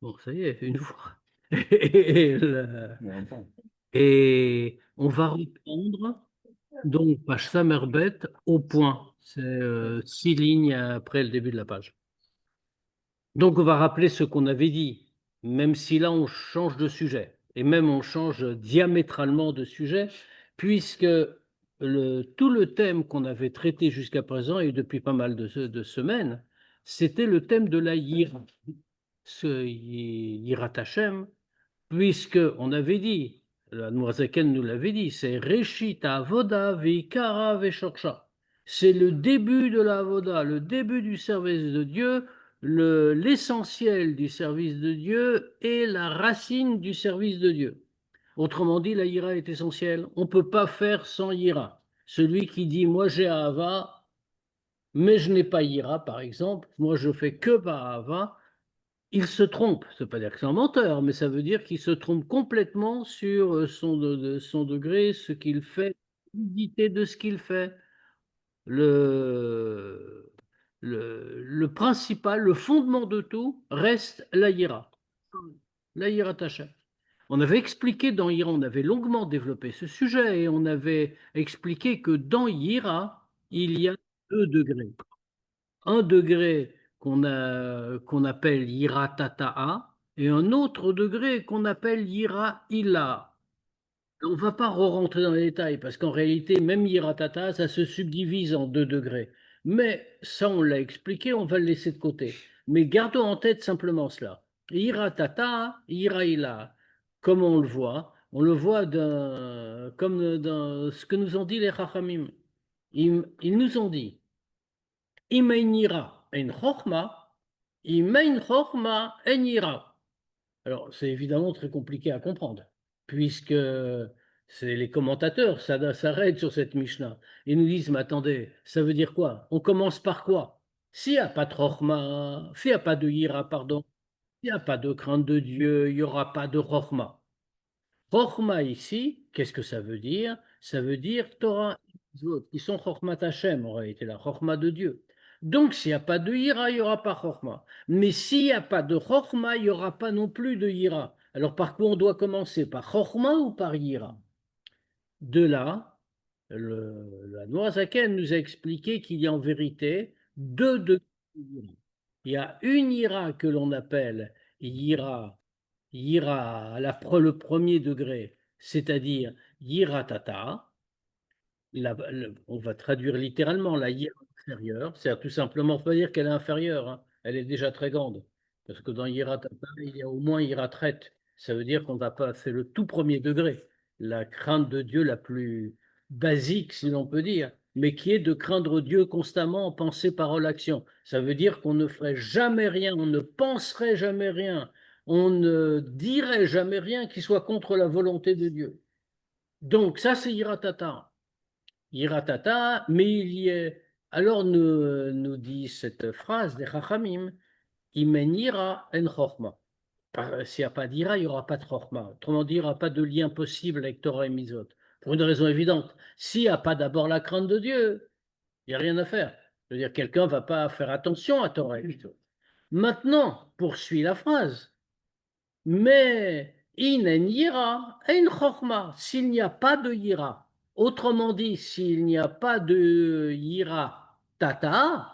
Bon, ça y est, une fois. Et, et on va reprendre, donc, page Samerbet au point. C'est 6 lignes après le début de la page. Donc, on va rappeler ce qu'on avait dit, même si là, on change de sujet. Et même, on change diamétralement de sujet, puisque tout le thème qu'on avait traité jusqu'à présent, et depuis pas mal de semaines, c'était le thème de la Yira. Ce Yirat Hashem, puisque on avait dit, la Noirzaken nous l'avait dit, c'est Reshit Avoda Veikara Veshorsha. C'est le début de la Avoda, le début du service de Dieu, l'essentiel du service de Dieu et la racine du service de Dieu. Autrement dit, la Yira est essentielle. On ne peut pas faire sans Yira. Celui qui dit, moi j'ai Ahava, mais je n'ai pas Yira, par exemple, moi je fais que par Ahava, il se trompe. Ça ne veut pas dire que c'est un menteur, mais ça veut dire qu'il se trompe complètement sur son degré, ce qu'il fait, l'unité de ce qu'il fait. Le, le principal, le fondement de tout reste la hiéra. La hiéra Hashem. On avait expliqué dans Hira, on avait longuement développé ce sujet et on avait expliqué que dans Hira, il y a 2 degrés. Un degré qu'on appelle Yira Tata'a et un autre degré qu'on appelle Yira Ila. On ne va pas rentrer dans les détails parce qu'en réalité, même Yira Tata, ça se subdivise en 2 degrés. Mais ça, on l'a expliqué, on va le laisser de côté. Mais gardons en tête simplement cela. Yira Tata, Yira Ila. Comme on le voit comme dans ce que nous ont dit les Chachamim. Ils nous ont dit Imainira en chorma, imain chorma en ira. Alors, c'est évidemment très compliqué à comprendre, puisque c'est les commentateurs, ça s'arrête sur cette Mishnah. Ils nous disent, mais attendez, ça veut dire quoi? On commence par quoi? S'il n'y a pas de chorma, s'il n'y a pas de ira, pardon, s'il n'y a pas de crainte de Dieu, il n'y aura pas de chorma. Chorma ici, qu'est-ce que ça veut dire? Ça veut dire Torah, qui sont Chormat Hashem en réalité, la Chorma de Dieu. Donc, s'il n'y a pas de Hira, il n'y aura pas Chorma. Mais s'il n'y a pas de Chorma, il n'y aura pas non plus de Hira. Alors, par quoi on doit commencer? Par Chorma ou par Hira? De là, la Noazaken nous a expliqué qu'il y a en vérité 2 degrés de Hira. Il y a une Hira que l'on appelle Hira le premier degré, c'est-à-dire Yiratata, on va traduire littéralement la Yira inférieure, c'est-à-dire tout simplement, il ne faut pas dire qu'elle est inférieure, hein, elle est déjà très grande, parce que dans Yiratata, il y a au moins Yiratret, ça veut dire qu'on va pas, c'est le tout premier degré, la crainte de Dieu la plus basique, si l'on peut dire, mais qui est de craindre Dieu constamment en pensée, parole, action. Ça veut dire qu'on ne ferait jamais rien, on ne penserait jamais rien, on ne dirait jamais rien qui soit contre la volonté de Dieu. Donc ça, c'est Yiratata. Yiratata, mais il y est. Alors nous dit cette phrase des Chachamim, Imen yira en chorma. S'il n'y a pas d'ira, il n'y aura pas de chorma. Autrement dit, il n'y aura pas de lien possible avec Torah et Mizot. Pour une raison évidente. S'il n'y a pas d'abord la crainte de Dieu, il n'y a rien à faire. Je veux dire, quelqu'un ne va pas faire attention à Torah et Mizot. Maintenant, poursuit la phrase. Mais in ira, en chorma, s'il n'y a pas de ira, autrement dit, s'il n'y a pas de ira tata,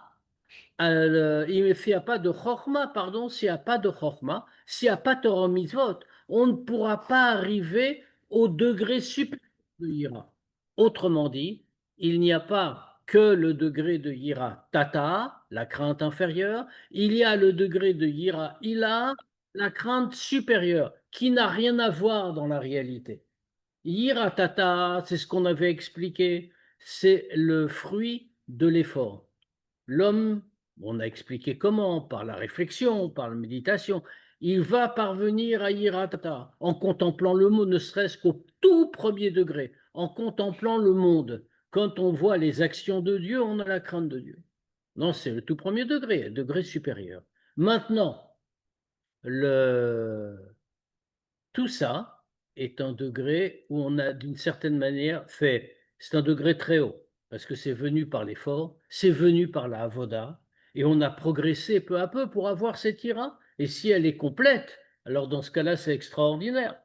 il n'y a pas de chorma, pardon, s'il n'y a pas de chorma, s'il n'y a pas de Torah mitzvot, on ne pourra pas arriver au degré supérieur de ira. Autrement dit, il n'y a pas que le degré de ira tata, la crainte inférieure, il y a le degré de ira ila, la crainte supérieure, qui n'a rien à voir dans la réalité. Ira tata, c'est ce qu'on avait expliqué, c'est le fruit de l'effort. L'homme, on a expliqué comment, par la réflexion, par la méditation, il va parvenir à Yiratata en contemplant le monde, ne serait-ce qu'au tout premier degré, en contemplant le monde. Quand on voit les actions de Dieu, on a la crainte de Dieu. Non, c'est le tout premier degré, degré supérieur. Maintenant, tout ça est un degré où on a d'une certaine manière fait, c'est un degré très haut, parce que c'est venu par l'effort, c'est venu par la avoda, Et on a progressé peu à peu pour avoir cette ira. Et si elle est complète, alors dans ce cas-là, c'est extraordinaire.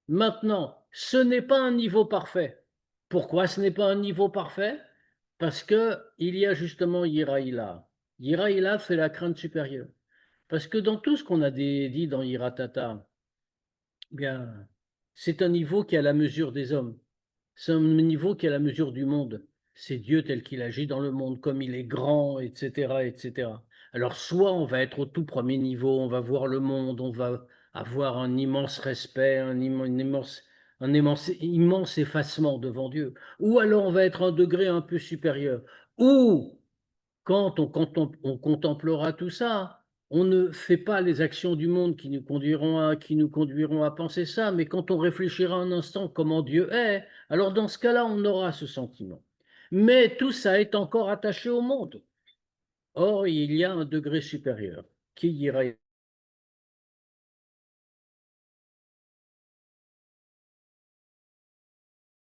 Maintenant, ce n'est pas un niveau parfait. Pourquoi ce n'est pas un niveau parfait? Parce que il y a justement Yiraïla. Yiraïla, c'est la crainte supérieure. Parce que dans tout ce qu'on a dit dans Yiratata, bien, c'est un niveau qui est à la mesure des hommes. C'est un niveau qui est à la mesure du monde. C'est Dieu tel qu'il agit dans le monde, comme il est grand, etc., etc. Alors, soit on va être au tout premier niveau, on va voir le monde, on va avoir un immense respect, immense effacement devant Dieu, ou alors on va être un degré un peu supérieur, ou quand on contemplera tout ça, on ne fait pas les actions du monde qui nous conduiront à penser ça, mais quand on réfléchira un instant comment Dieu est, alors dans ce cas-là, on aura ce sentiment. Mais tout ça est encore attaché au monde. Or, il y a un degré supérieur qui ira.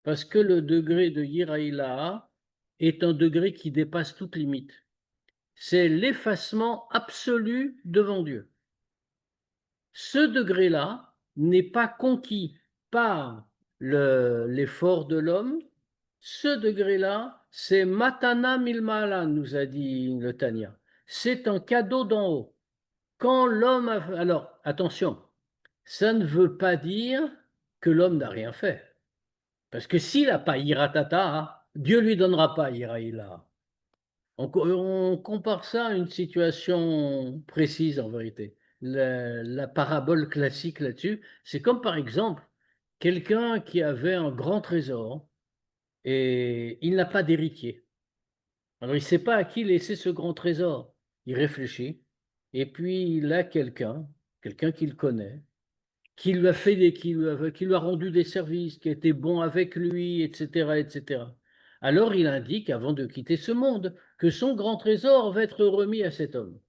Parce que le degré de Yiraïla est un degré qui dépasse toute limite. C'est l'effacement absolu devant Dieu. Ce degré-là n'est pas conquis par l'effort de l'homme. Ce degré-là, c'est Matana Milmala, nous a dit le Tanya. C'est un cadeau d'en haut. Quand l'homme a... Alors, attention, ça ne veut pas dire que l'homme n'a rien fait. Parce que s'il n'a pas Iratata, Dieu lui donnera pas Iraïla. On compare ça à une situation précise en vérité. La parabole classique là-dessus, c'est comme par exemple quelqu'un qui avait un grand trésor et il n'a pas d'héritier. Alors il ne sait pas à qui laisser ce grand trésor. Il réfléchit et puis il a quelqu'un qu'il connaît, qui lui a fait qui lui a rendu des services, qui a été bon avec lui, etc., etc. Alors il indique, avant de quitter ce monde, que son grand trésor va être remis à cet homme.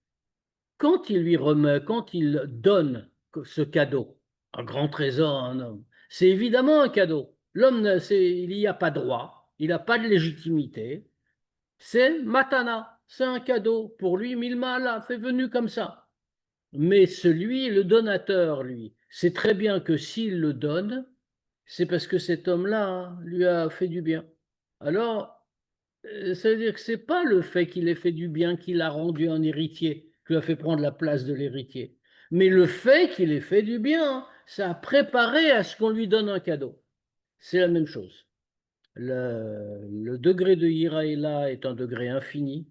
Quand il lui remet, quand il donne ce cadeau, un grand trésor à un homme, c'est évidemment un cadeau. L'homme, il n'y a pas droit, il n'a pas de légitimité. C'est matana, c'est un cadeau. Pour lui, Milmala, c'est venu comme ça. Mais celui, le donateur, lui, sait très bien que s'il le donne, c'est parce que cet homme-là lui a fait du bien. Alors, ça veut dire que c'est pas le fait qu'il ait fait du bien qui l'a rendu un héritier, qui lui a fait prendre la place de l'héritier. Mais le fait qu'il ait fait du bien, ça a préparé à ce qu'on lui donne un cadeau. C'est la même chose. Le degré de Hiraïla est un degré infini.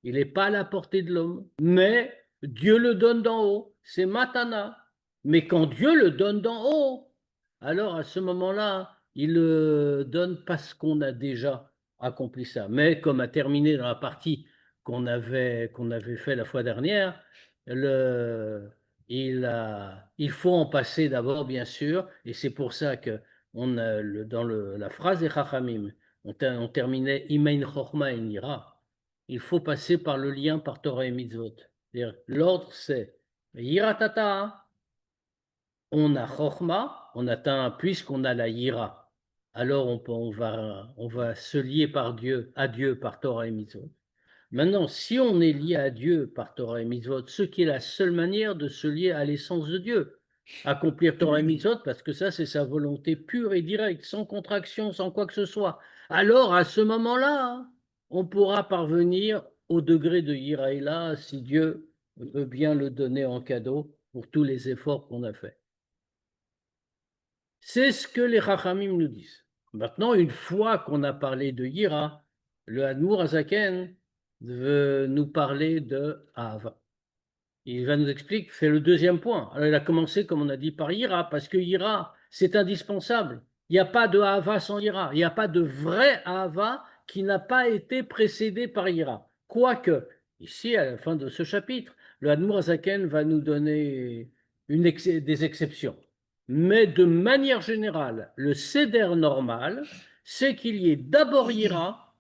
Il n'est pas à la portée de l'homme, mais Dieu le donne d'en haut. C'est Matana. Mais quand Dieu le donne d'en haut, alors à ce moment-là, il le donne parce qu'on a déjà accompli ça. Mais comme a terminé dans la partie qu'on avait fait la fois dernière, il faut en passer d'abord, bien sûr, et c'est pour ça que dans la phrase des Chachamim, on terminait Imein Chochma en Ira. Il faut passer par le lien par Torah et Mitzvot. L'ordre, c'est Yiratata, on a Chochma, on atteint, puisqu'on a la Yira, alors on va se lier à Dieu par Torah et Mitzvot. Maintenant, si on est lié à Dieu par Torah et Mitzvot, ce qui est la seule manière de se lier à l'essence de Dieu, accomplir Torah et Mitzvot, parce que ça, c'est sa volonté pure et directe, sans contraction, sans quoi que ce soit. Alors, à ce moment-là, on pourra parvenir au degré de Yiraïla si Dieu veut bien le donner en cadeau pour tous les efforts qu'on a faits. C'est ce que les Chachamim nous disent. Maintenant, une fois qu'on a parlé de Yira, le Admour Azaken veut nous parler de Ahava. Il va nous expliquer, c'est le deuxième point. Alors, il a commencé, comme on a dit, par Yira, parce que Yira, c'est indispensable. Il n'y a pas de Ahava sans Yira. Il n'y a pas de vrai Ahava qui n'a pas été précédé par Yira. Quoique, ici, à la fin de ce chapitre, le Admour Azaken va nous donner des exceptions. Mais de manière générale, le Seder normal, c'est qu'il y ait d'abord Yira,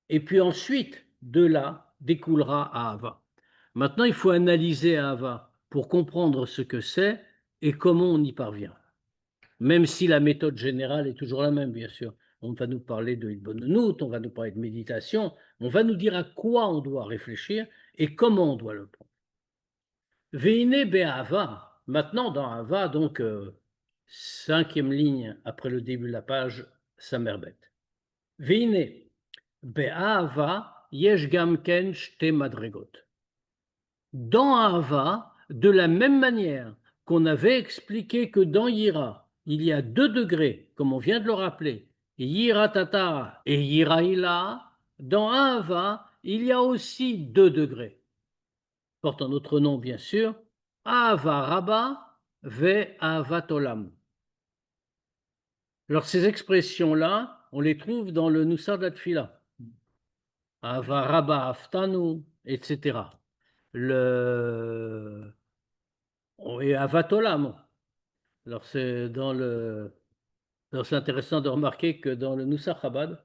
et puis ensuite, de là, découlera Ahava. Maintenant, il faut analyser Ahava pour comprendre ce que c'est et comment on y parvient. Même si la méthode générale est toujours la même, bien sûr. on va nous parler de Hitbonenut, on va nous parler de méditation, on va nous dire à quoi on doit réfléchir et comment on doit le prendre. Veine be'ahava, maintenant dans Ahava, donc 5e ligne après le début de la page, Samerbet. Veine be'ahava yesh gam ken shte madregot. Dans Ahava, de la même manière qu'on avait expliqué que dans Yira, il y a 2 degrés, comme on vient de le rappeler, Yira Tata et Yira Ila, dans Ahava, il y a aussi 2 degrés. Porte un autre nom, bien sûr, Ahava Rabba ve Ahavat Olam. Alors, ces expressions-là, on les trouve dans le Nussar de la Tfila. Ahava Rabba Aftanu, etc. Et Ahavat Olam. Alors, c'est intéressant de remarquer que dans le Nusach Chabad,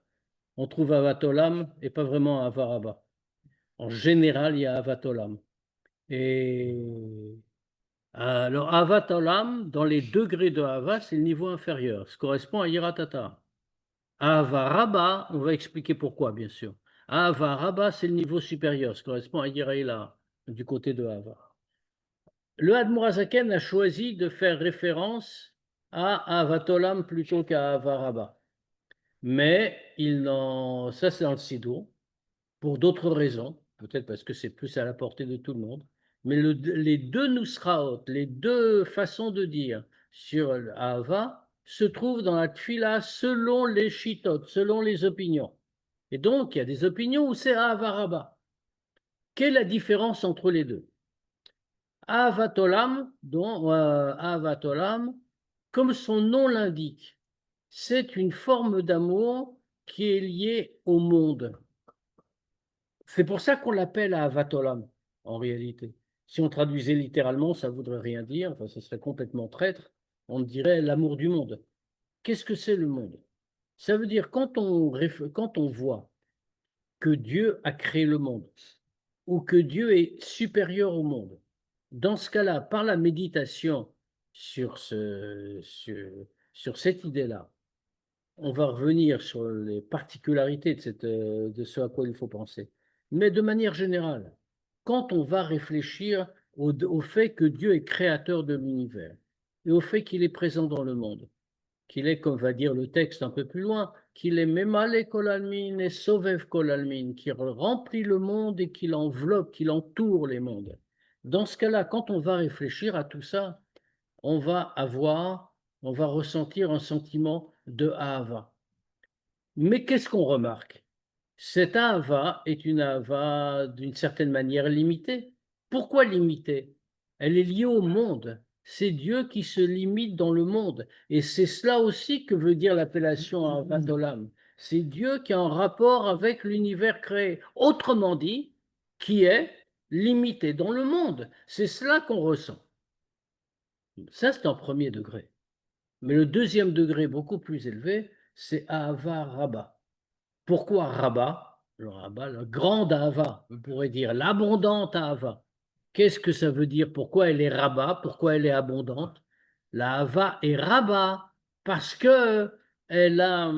on trouve Ahavat Olam et pas vraiment Ahava Rabba. En général, il y a Ahavat Olam. Et alors, Ahavat Olam, dans les degrés de Ahava, c'est le niveau inférieur. Ce correspond à Yirat Tata. Ahava Rabba, on va expliquer pourquoi, bien sûr. Ahava Rabba, c'est le niveau supérieur. Ce correspond à Yira Ila, du côté de Ahava. Le Admor HaZaken a choisi de faire référence à Ahavat Olam plutôt qu'à Ahava Rabba. Mais ça c'est dans le Sidour, pour d'autres raisons, peut-être parce que c'est plus à la portée de tout le monde. Mais les 2 Nusraot, les 2 façons de dire sur Ahava se trouvent dans la Tfila selon les Shitot, selon les opinions. Et donc, il y a des opinions où c'est Ahava Rabba. Quelle est la différence entre les deux? Ahavat Olam, comme son nom l'indique, c'est une forme d'amour qui est liée au monde. C'est pour ça qu'on l'appelle Ahavat Olam, en réalité. Si on traduisait littéralement, ça ne voudrait rien dire, enfin, ça serait complètement traître. On dirait l'amour du monde. Qu'est-ce que c'est le monde? Ça veut dire quand on voit que Dieu a créé le monde, ou que Dieu est supérieur au monde, dans ce cas-là, par la méditation sur cette idée-là, on va revenir sur les particularités de ce à quoi il faut penser. Mais de manière générale, quand on va réfléchir au fait que Dieu est créateur de l'univers et au fait qu'il est présent dans le monde, qu'il est, comme va dire le texte un peu plus loin, qu'il est Memale Kolalmin et Sovev Kolalmin, qui remplit le monde et qui l'enveloppe, qui l'entoure les mondes. Dans ce cas-là, quand on va réfléchir à tout ça, on va ressentir un sentiment de Ahava. Mais qu'est-ce qu'on remarque? Cette Ahava est une Ahava d'une certaine manière limitée. Pourquoi limitée? Elle est liée au monde. C'est Dieu qui se limite dans le monde. Et c'est cela aussi que veut dire l'appellation Ahavat Olam. C'est Dieu qui est en rapport avec l'univers créé. Autrement dit, qui est limité dans le monde. C'est cela qu'on ressent. Ça, c'est en premier degré. Mais le deuxième degré, beaucoup plus élevé, c'est Ahava Rabba. Pourquoi Rabba? Le Rabba, le grand Ahava, on pourrait dire l'abondante Ahava. Qu'est-ce que ça veut dire? Pourquoi elle est Rabba? Pourquoi elle est abondante? La Ahava est Rabba parce que elle a,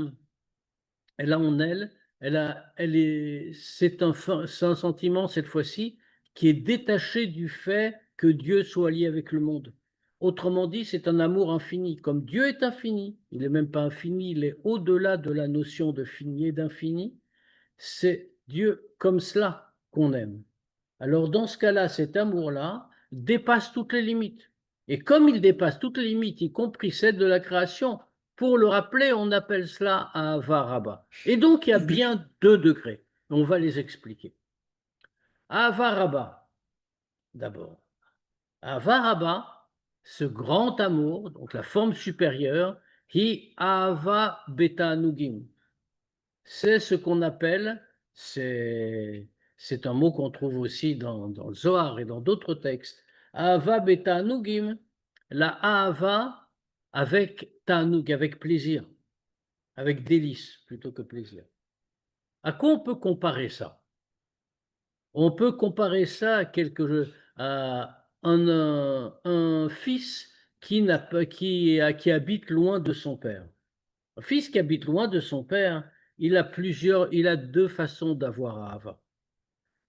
c'est un sentiment cette fois-ci qui est détaché du fait que Dieu soit lié avec le monde. Autrement dit, c'est un amour infini. Comme Dieu est infini, il n'est même pas infini, il est au-delà de la notion de fini et d'infini. C'est Dieu comme cela qu'on aime. Alors dans ce cas-là, cet amour-là dépasse toutes les limites. Et comme il dépasse toutes les limites, y compris celles de la création, pour le rappeler, on appelle cela Ahava Rabba. Et donc il y a bien 2 degrés. On va les expliquer. Ahava Rabba, d'abord. Ahava Rabba, ce grand amour, donc la forme supérieure, hi Ahava Beta Nugim. C'est ce qu'on appelle, c'est un mot qu'on trouve aussi dans le Zohar et dans d'autres textes, Ahava betanugim, la Ahava avec tanug, avec plaisir, avec délice plutôt que plaisir. À quoi on peut comparer ça? On peut comparer ça à un fils qui habite loin de son père. Un fils qui habite loin de son père, il a deux façons d'avoir Ahava.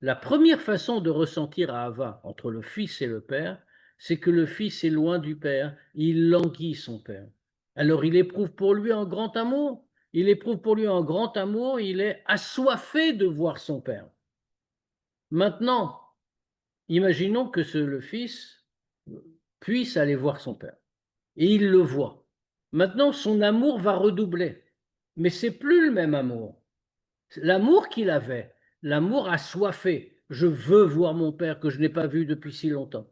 La première façon de ressentir Ahava entre le fils et le père, c'est que le fils est loin du père, il languit son père. Alors il éprouve pour lui un grand amour, il éprouve pour lui un grand amour, il est assoiffé de voir son père. Maintenant, imaginons que le fils puisse aller voir son père. Et il le voit. Maintenant, son amour va redoubler. Mais c'est plus le même amour. L'amour qu'il avait, l'amour assoiffé. Je veux voir mon père que je n'ai pas vu depuis si longtemps.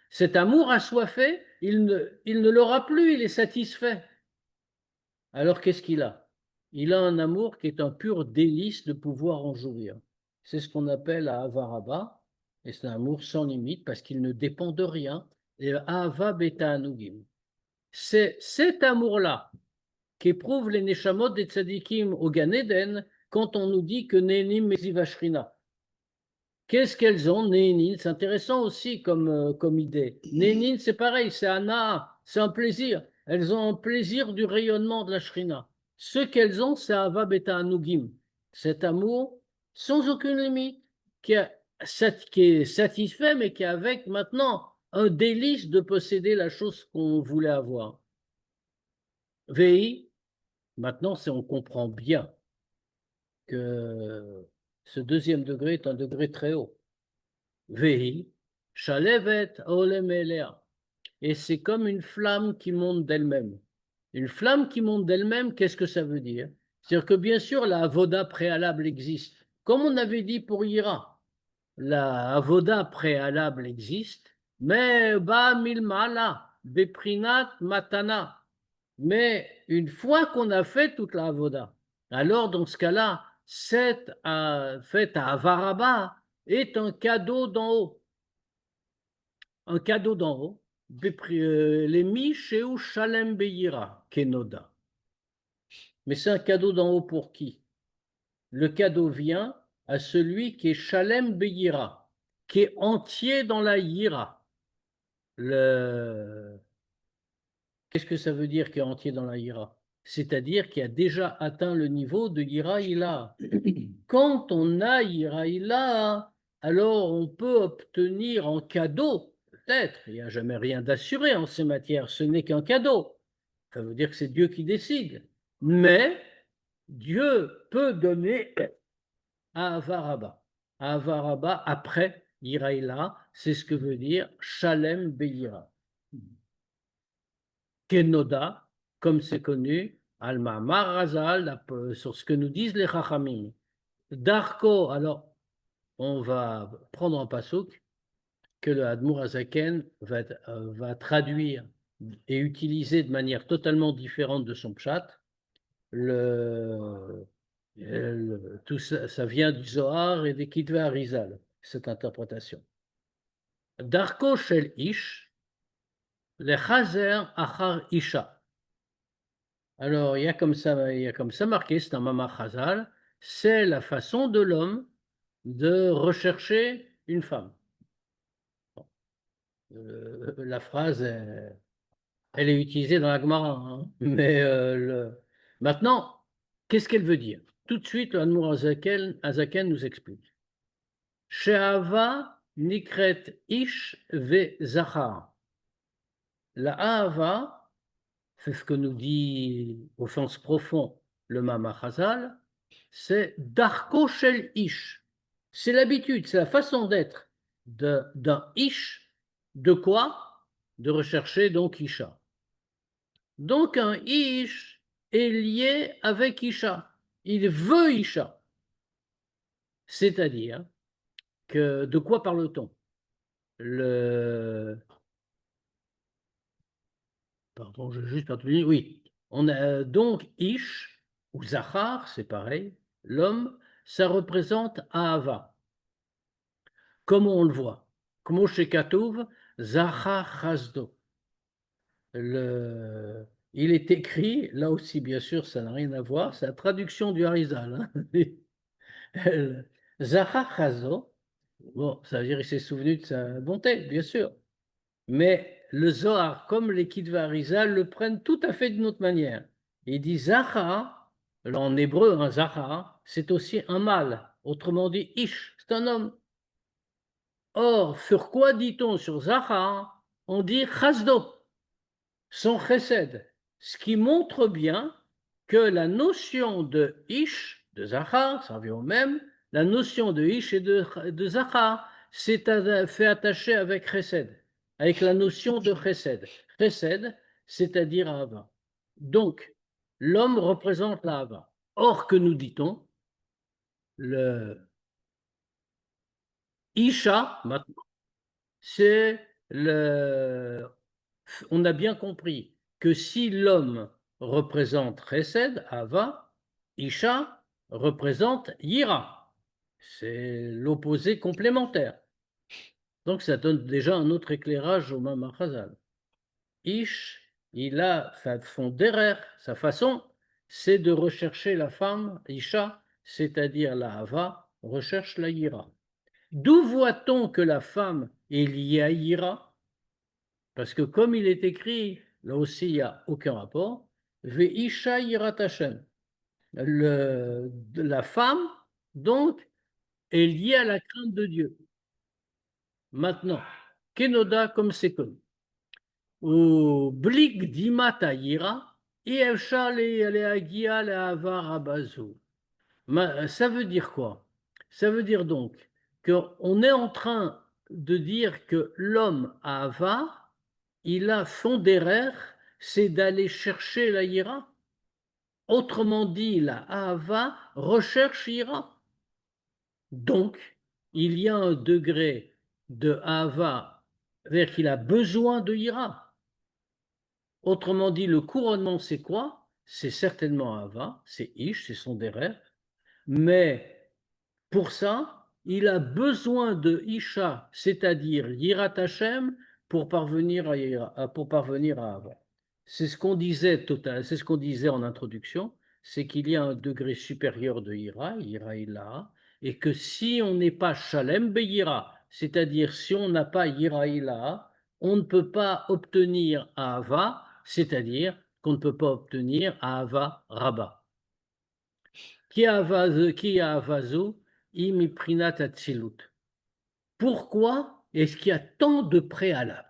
Cet amour assoiffé, il ne l'aura plus, il est satisfait. Alors qu'est-ce qu'il a? Il a un amour qui est un pur délice de pouvoir en jouir. C'est ce qu'on appelle Ahavaraba, et c'est un amour sans limite parce qu'il ne dépend de rien. Et Ahava Beta Anugim. C'est cet amour-là qu'éprouvent les Neshamot des Tzadikim au Gan Eden quand on nous dit que Nehenim Mesivashrina. Qu'est-ce qu'elles ont, Nehenin? C'est intéressant aussi comme idée. Nehenin, c'est pareil, c'est Anna, c'est un plaisir. Elles ont un plaisir du rayonnement de la Shrina. Ce qu'elles ont, c'est Ava Beta Anugim. Cet amour sans aucune limite, qui est satisfait, mais qui est avec maintenant un délice de posséder la chose qu'on voulait avoir. VI, maintenant, on comprend bien que ce deuxième degré est un degré très haut. Vehi, Shalevet Olem Elea. Et c'est comme une flamme qui monte d'elle-même. Une flamme qui monte d'elle-même, qu'est-ce que ça veut dire? C'est-à-dire que bien sûr, la avoda préalable existe. Comme on avait dit pour Ira, la avoda préalable existe, mais ba milmala, beprinat matana. Mais une fois qu'on a fait toute la avoda, alors dans ce cas-là, cette fête à Avaraba est un cadeau d'en haut. Un cadeau d'en haut. Les Misheu Shalem Beyira, Kenoda. Mais c'est un cadeau d'en haut pour qui? Le cadeau vient à celui qui est Shalem Beyira, qui est entier dans la Yira. Qu'est-ce que ça veut dire qui est entier dans la Yira? C'est-à-dire qui a déjà atteint le niveau de Yira Ila. Quand on a Yira Ila, alors on peut obtenir en cadeau, peut-être, il n'y a jamais rien d'assuré en ces matières, ce n'est qu'un cadeau. Ça veut dire que c'est Dieu qui décide. Mais Dieu peut donner à Avaraba. À Avaraba, après Yira Ila, c'est ce que veut dire Shalem Beyira. Kenoda, comme c'est connu, Alma Marazal, sur ce que nous disent les Chachamim. Darko, alors, on va prendre un passouk que le Admour Azaken va traduire et utiliser de manière totalement différente de son pshat. Tout ça, ça vient du Zohar et des Kitvé Arizal, cette interprétation. Darko shel ish, le chazer achar isha. Alors, il y a comme ça marqué, c'est un Mama Chazal, c'est la façon de l'homme de rechercher une femme. La phrase, elle est utilisée dans la Gemara, hein, mais maintenant, qu'est-ce qu'elle veut dire? Tout de suite, le Admour Azaken nous explique. She'ava nikret ish ve zachar. La Ahava, c'est ce que nous dit au sens profond le Mama Chazal, c'est Darko Shel Ish. C'est l'habitude, c'est la façon d'être d'un Ish. De quoi? De rechercher donc Isha. Donc un Ish est lié avec Isha. Il veut Isha. C'est-à-dire que de quoi parle-t-on? Le... Pardon, je juste perdu. Oui, on a donc Ish ou Zachar, c'est pareil. L'homme, ça représente Ahava. Comment on le voit? Comment chez Katouv, Zachar Chazdo. Il est écrit, là aussi bien sûr ça n'a rien à voir, c'est la traduction du Harizal. Hein. Zachar Chazdo, bon, ça veut dire qu'il s'est souvenu de sa bonté, bien sûr. Mais le Zohar, comme les Kitva Harizal, le prennent tout à fait d'une autre manière. Il dit Zachar, alors en hébreu, un Zachar, c'est aussi un mâle. Autrement dit, Ish, c'est un homme. Or, sur quoi dit-on sur Zachar? On dit Chasdo, son chesed. Ce qui montre bien que la notion de Ish, de Zachar, ça revient au même, la notion de Ish et de Zachar, c'est fait attacher avec chesed, avec la notion de chesed. Chesed, c'est-à-dire Ahava. Donc, l'homme représente l'Ahava. Or, que nous dit-on? Le Isha, maintenant, c'est le. On a bien compris que si l'homme représente Chesed, Ava, Isha représente Yira. C'est l'opposé complémentaire. Donc ça donne déjà un autre éclairage au Mamar Chazal. Ish, il a son derer, sa façon, c'est de rechercher la femme, Isha, c'est-à-dire la Hava, recherche la Yira. D'où voit-on que la femme est liée à Yira? Parce que comme il est écrit, là aussi il n'y a aucun rapport, Ve'isha yirat Hashem. La femme, donc, est liée à la crainte de Dieu. Maintenant, Kenoda comme c'est connu. Au blik dimata yira, ça veut dire quoi? Ça veut dire donc qu'on est en train de dire que l'homme Ava, il a son derer, c'est d'aller chercher la ira. Autrement dit, la Ava recherche ira. Donc, il y a un degré de Ava vers qu'il a besoin de ira. Autrement dit, le couronnement, c'est quoi? C'est certainement Ava, c'est Ish, c'est son derer, mais pour ça, il a besoin de Isha, c'est-à-dire Yirat Hashem, pour parvenir à Ava. C'est ce qu'on disait c'est ce qu'on disait en introduction, c'est qu'il y a un degré supérieur de Ira Ila, et que si on n'est pas Shalem Beyira, c'est-à-dire si on n'a pas Ira Ila, on ne peut pas obtenir Ava, c'est-à-dire qu'on ne peut pas obtenir Ava Rabba. Pourquoi est-ce qu'il y a tant de préalables?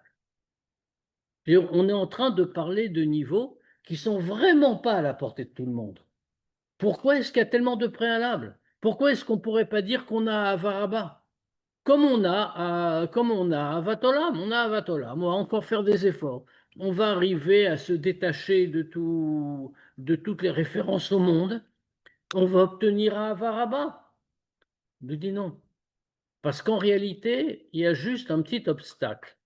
On est en train de parler de niveaux qui sont vraiment pas à la portée de tout le monde. Pourquoi est-ce qu'il y a tellement de préalables? Pourquoi est-ce qu'on ne pourrait pas dire qu'on a Avaraba? Comme on a Avatolam, on a Avatolam, on va encore faire des efforts. On va arriver à se détacher de toutes les références au monde. On va obtenir Avaraba. Je dis non. Parce qu'en réalité, il y a juste un petit obstacle.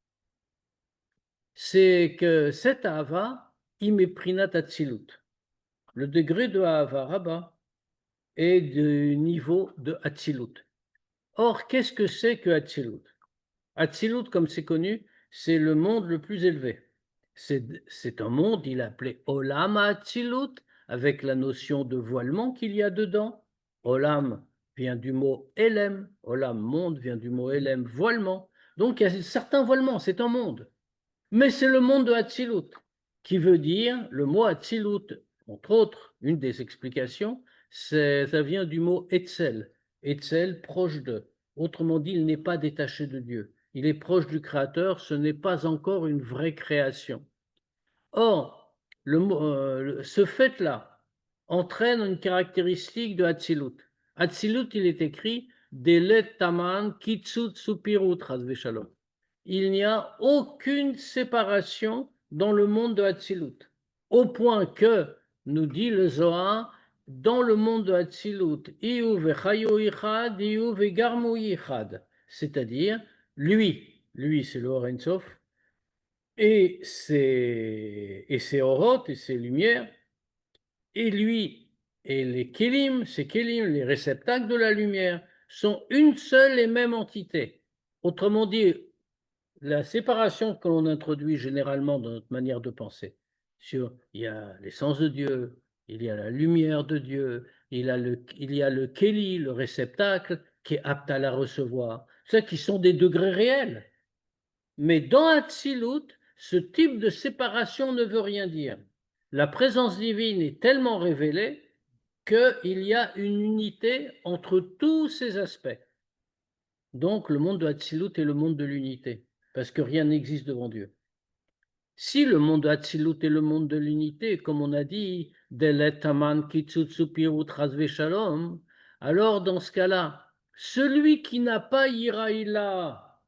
C'est que cet Ahava, iméprinat atzilut. Le degré de Ahava Rabba est du niveau de Atzilut. Or, qu'est-ce que c'est que Atzilut? Atzilut, comme c'est connu, c'est le monde le plus élevé. C'est un monde, il est appelé Olam Atzilut, avec la notion de voilement qu'il y a dedans. Olam vient du mot Elem, Olam, monde, vient du mot Elem, voilement. Donc il y a certains voilements, c'est un monde. Mais c'est le monde de Hatzilut, qui veut dire, le mot Hatzilut, entre autres, une des explications, ça vient du mot Etzel. Etzel, proche de. Autrement dit, il n'est pas détaché de Dieu. Il est proche du Créateur, ce n'est pas encore une vraie création. Or, ce fait-là entraîne une caractéristique de Hatzilut. Hatzilut, il est écrit Delet Taman Kitsut Supirut Shalom. Il n'y a aucune séparation dans le monde de Hatzilut. Au point que, nous dit le Zohar, dans le monde de Hatzilut, c'est-à-dire, lui c'est le Or Ein Sof, et ses orotes et ses lumières, et lui et les kélim, ces kélim, les réceptacles de la lumière, sont une seule et même entité. Autrement dit, la séparation que l'on introduit généralement dans notre manière de penser, il y a l'essence de Dieu, il y a la lumière de Dieu, il y a le kéli, le réceptacle, qui est apte à la recevoir, ceux qui sont des degrés réels. Mais dans Hatzilut, ce type de séparation ne veut rien dire. La présence divine est tellement révélée qu'il y a une unité entre tous ces aspects. Donc, le monde de Hatzilut est le monde de l'unité, parce que rien n'existe devant Dieu. Si le monde de Hatzilut est le monde de l'unité, comme on a dit, Delet Taman Kitsutsu Pirut Razve Shalom, alors dans ce cas-là, celui qui n'a pas Yiraïla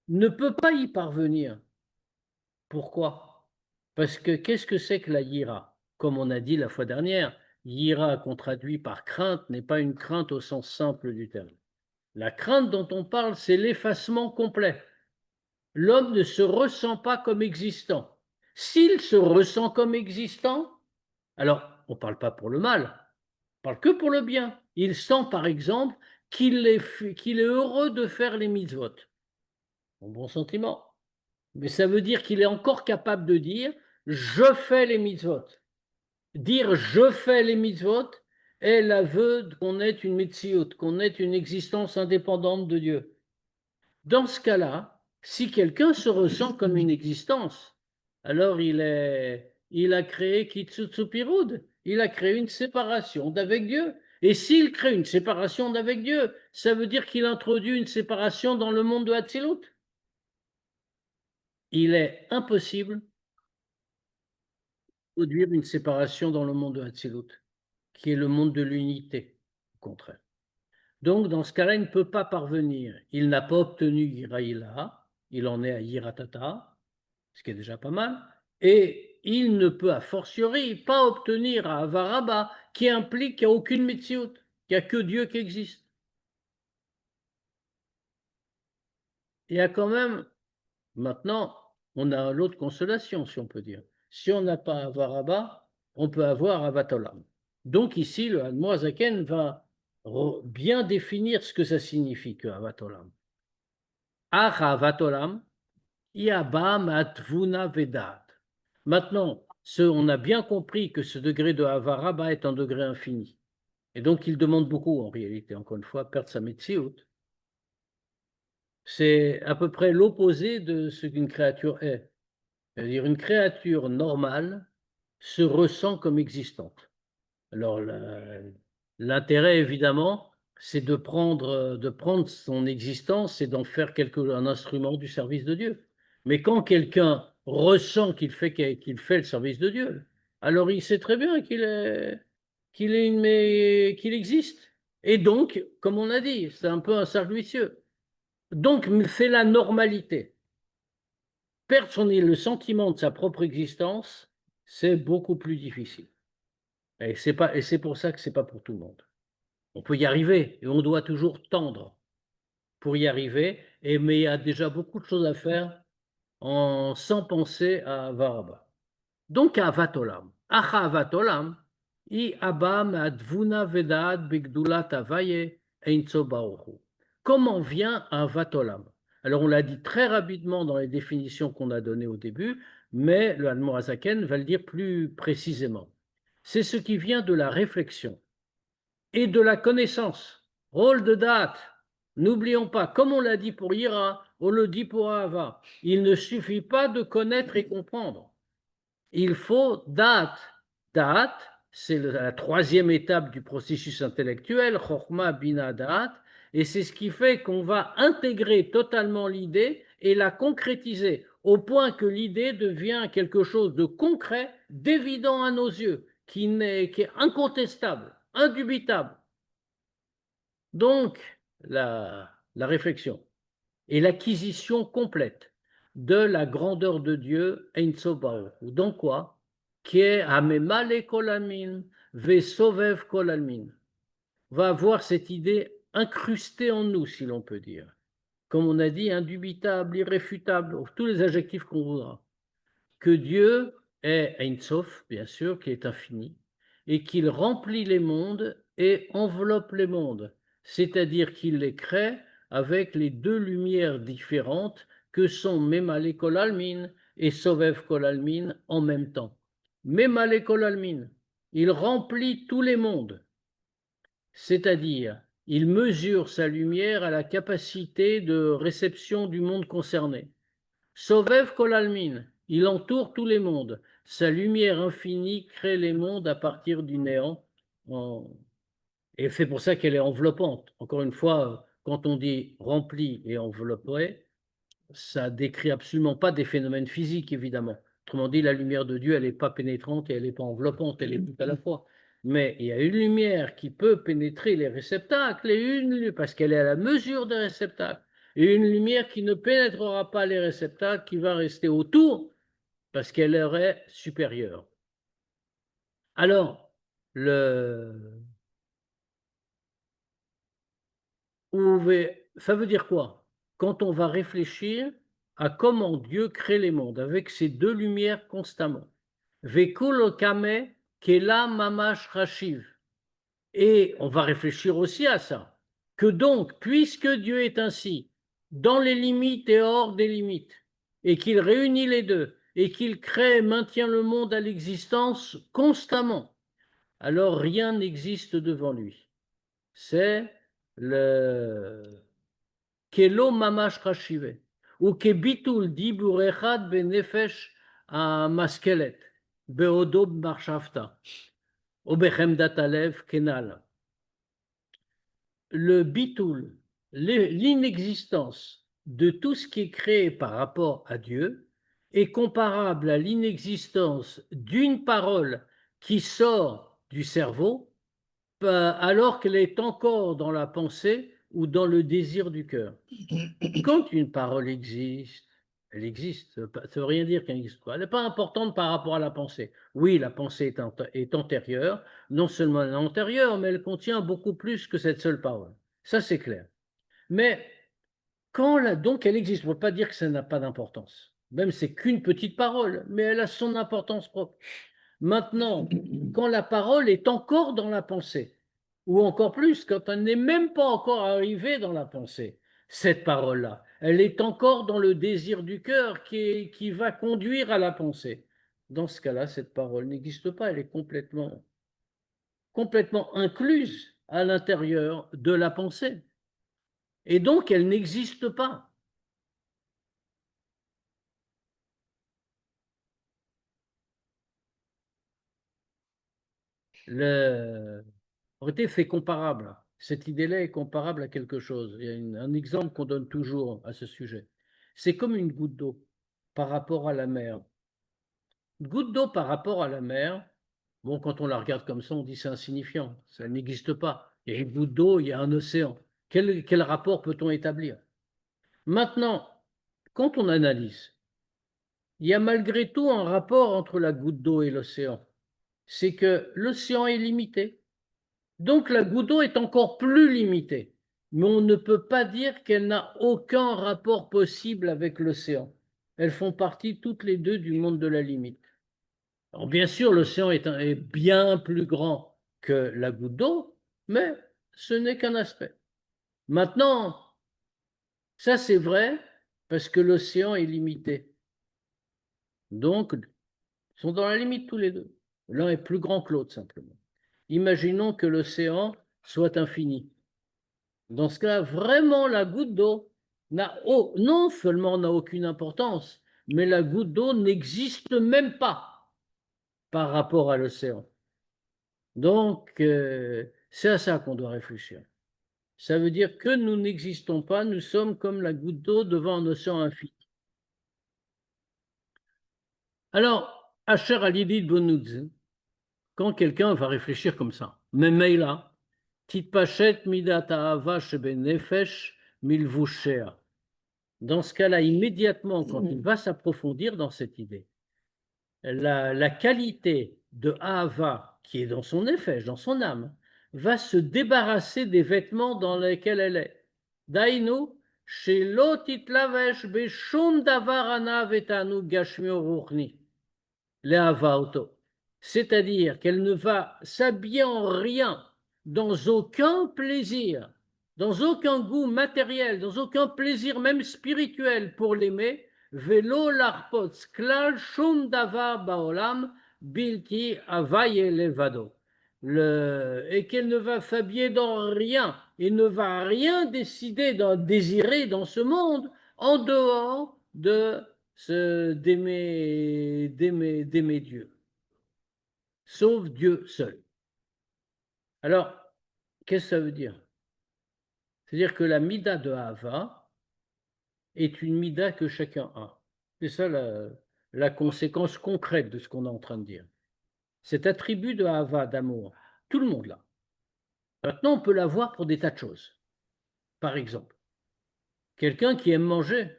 ne peut pas y parvenir. Pourquoi? Parce que qu'est-ce que c'est que la Yira? Comme on a dit la fois dernière, Yira qu'on traduit par crainte n'est pas une crainte au sens simple du terme. La crainte dont on parle, c'est l'effacement complet. L'homme ne se ressent pas comme existant. S'il se ressent comme existant, alors on ne parle pas pour le mal, on parle que pour le bien. Il sent par exemple qu'il est heureux de faire les mitzvot. Un bon sentiment. Mais ça veut dire qu'il est encore capable de dire je fais les mitzvot. Dire je fais les mitzvot est l'aveu qu'on est une mitzvot, qu'on est une existence indépendante de Dieu. Dans ce cas-là, si quelqu'un se ressent comme une existence, alors il a créé Kitsutsu Pirud, il a créé une séparation d'avec Dieu. Et s'il crée une séparation d'avec Dieu, ça veut dire qu'il introduit une séparation dans le monde de Hatzilut. Il est impossible de produire une séparation dans le monde de Hatzilut, qui est le monde de l'unité, au contraire. Donc, dans ce cas-là, il ne peut pas parvenir. Il n'a pas obtenu Yiraïla, il en est à Yiratata, ce qui est déjà pas mal, et il ne peut a fortiori pas obtenir à Avaraba, qui implique qu'il n'y a aucune Metsiout, qu'il n'y a que Dieu qui existe. Il y a quand même, maintenant, on a l'autre consolation, si on peut dire. Si on n'a pas Avaraba, on peut avoir Avatolam. Donc ici, le Admoazaken va bien définir ce que ça signifie que Avatolam. Ach Avatolam, Iabam Atvuna Vedat. Maintenant, on a bien compris que ce degré de Havaraba est un degré infini. Et donc, il demande beaucoup, en réalité, encore une fois, perdre sa Metsiout. C'est à peu près l'opposé de ce qu'une créature est. C'est-à-dire, une créature normale se ressent comme existante. Alors, l'intérêt, évidemment, c'est de prendre son existence et d'en faire un instrument du service de Dieu. Mais quand quelqu'un ressent qu'il fait le service de Dieu, alors il sait très bien qu'il existe. Et donc, comme on a dit, c'est un peu un cercle vicieux. Donc, c'est la normalité. Perdre le sentiment de sa propre existence, c'est beaucoup plus difficile. Et c'est pour ça que c'est pas pour tout le monde. On peut y arriver et on doit toujours tendre pour y arriver, mais il y a déjà beaucoup de choses à faire sans penser à Varaba. Donc à Vatolam. Acha Vatolam, I Abam Advuna Vedad Begdulat Avaye Einso Baoru. Comment vient un Vatolam? Alors on l'a dit très rapidement dans les définitions qu'on a données au début, mais le Admorazaken va le dire plus précisément. C'est ce qui vient de la réflexion et de la connaissance. Rôle de date. N'oublions pas, comme on l'a dit pour Ira, on le dit pour Ahava. Il ne suffit pas de connaître et comprendre. Il faut date. Date, c'est la troisième étape du processus intellectuel, Chorma Bina Date, et c'est ce qui fait qu'on va intégrer totalement l'idée et la concrétiser, au point que l'idée devient quelque chose de concret, d'évident à nos yeux, qui est incontestable, indubitable. Donc, la réflexion et l'acquisition complète de la grandeur de Dieu, Ein Sof Baruch Hu. Dans quoi? Qui est Hamemale Kol Almin, Vesovev Kol Almin. Va avoir cette idée incrustée en nous, si l'on peut dire. Comme on a dit, indubitable, irréfutable, tous les adjectifs qu'on voudra. Que Dieu est Ein Sof, bien sûr, qui est infini, et qu'il remplit les mondes et enveloppe les mondes, c'est-à-dire qu'il les crée avec les deux lumières différentes que sont Memale Kol Almin et Sovev Kol Almin en même temps. Memale Kol Almin, il remplit tous les mondes, c'est-à-dire il mesure sa lumière à la capacité de réception du monde concerné. Sovev Kol Almin, il entoure tous les mondes, sa lumière infinie crée les mondes à partir du néant. Et c'est pour ça qu'elle est enveloppante. Encore une fois, quand on dit remplie et enveloppée, ça décrit absolument pas des phénomènes physiques, évidemment. Autrement dit, la lumière de Dieu, elle n'est pas pénétrante et elle n'est pas enveloppante, elle est tout à la fois. Mais il y a une lumière qui peut pénétrer les réceptacles et parce qu'elle est à la mesure des réceptacles, et une lumière qui ne pénétrera pas les réceptacles, qui va rester autour parce qu'elle leur est supérieure. Alors, ça veut dire quoi? Quand on va réfléchir à comment Dieu crée les mondes avec ces deux lumières constamment. Vekul kame kela mamash rashiv. Et on va réfléchir aussi à ça. Que donc, puisque Dieu est ainsi, dans les limites et hors des limites, et qu'il réunit les deux, et qu'il crée et maintient le monde à l'existence constamment, alors rien n'existe devant lui. C'est le Kelo mamash rashive, ou kebitul dibur echad benefesh maskelet, beodo marshavta, ou bechemdat alev kenal. Le bitul, l'inexistence de tout ce qui est créé par rapport à Dieu, est comparable à l'inexistence d'une parole qui sort du cerveau alors qu'elle est encore dans la pensée ou dans le désir du cœur. Quand une parole existe, elle existe. Ça ne veut rien dire qu'elle n'existe pas. Elle n'est pas importante par rapport à la pensée. Oui, la pensée est antérieure, non seulement elle est antérieure, mais elle contient beaucoup plus que cette seule parole. Ça, c'est clair. Mais donc elle existe, on ne peut pas dire que ça n'a pas d'importance. Même c'est qu'une petite parole, mais elle a son importance propre. Maintenant, quand la parole est encore dans la pensée, ou encore plus, quand elle n'est même pas encore arrivée dans la pensée, cette parole-là, elle est encore dans le désir du cœur qui va conduire à la pensée. Dans ce cas-là, cette parole n'existe pas, elle est complètement incluse à l'intérieur de la pensée. Et donc, elle n'existe pas. En réalité, c'est comparable. Cette idée-là est comparable à quelque chose. Il y a un exemple qu'on donne toujours à ce sujet. C'est comme une goutte d'eau par rapport à la mer. Une goutte d'eau par rapport à la mer, bon, quand on la regarde comme ça, on dit c'est insignifiant. Ça n'existe pas. Il y a une goutte d'eau, il y a un océan. Quel rapport peut-on établir? Maintenant, quand on analyse, il y a malgré tout un rapport entre la goutte d'eau et l'océan. C'est que l'océan est limité. Donc la goutte d'eau est encore plus limitée, mais on ne peut pas dire qu'elle n'a aucun rapport possible avec l'océan. Elles font partie toutes les deux du monde de la limite. Alors bien sûr, l'océan est bien plus grand que la goutte d'eau, mais ce n'est qu'un aspect. Maintenant, ça c'est vrai parce que l'océan est limité. Donc, ils sont dans la limite tous les deux. L'un est plus grand que l'autre simplement. Imaginons que l'océan soit infini. Dans ce cas, vraiment, la goutte d'eau non seulement n'a aucune importance, mais la goutte d'eau n'existe même pas par rapport à l'océan. Donc, c'est à ça qu'on doit réfléchir. Ça veut dire que nous n'existons pas, nous sommes comme la goutte d'eau devant un océan infini. Alors, Asher Alidid Bonoudze, quand quelqu'un va réfléchir comme ça, Memeila, Titpachet Midat Ahava Shebenefesh Milvushea. Dans ce cas-là, immédiatement, quand il va s'approfondir dans cette idée, la qualité de Ahava qui est dans son effet, dans son âme, va se débarrasser des vêtements dans lesquels elle est. Dainu, shelo titlavesh beshum davar anav etanu gashmio ruchni, le'ahava auto. C'est-à-dire qu'elle ne va s'habiller en rien, dans aucun plaisir, dans aucun goût matériel, dans aucun plaisir même spirituel pour l'aimer, velo larpotz klal shum davar baolam bilti avaye levado. Et qu'elle ne va s'habiller dans rien et ne va rien décider d'en désirer dans ce monde en dehors de d'aimer Dieu, sauf Dieu seul. Alors, qu'est-ce que ça veut dire? C'est-à-dire que la mida de Hava est une mida que chacun a. C'est ça la conséquence concrète de ce qu'on est en train de dire. Cet attribut de Hava, d'amour, tout le monde l'a. Maintenant, on peut l'avoir pour des tas de choses. Par exemple, quelqu'un qui aime manger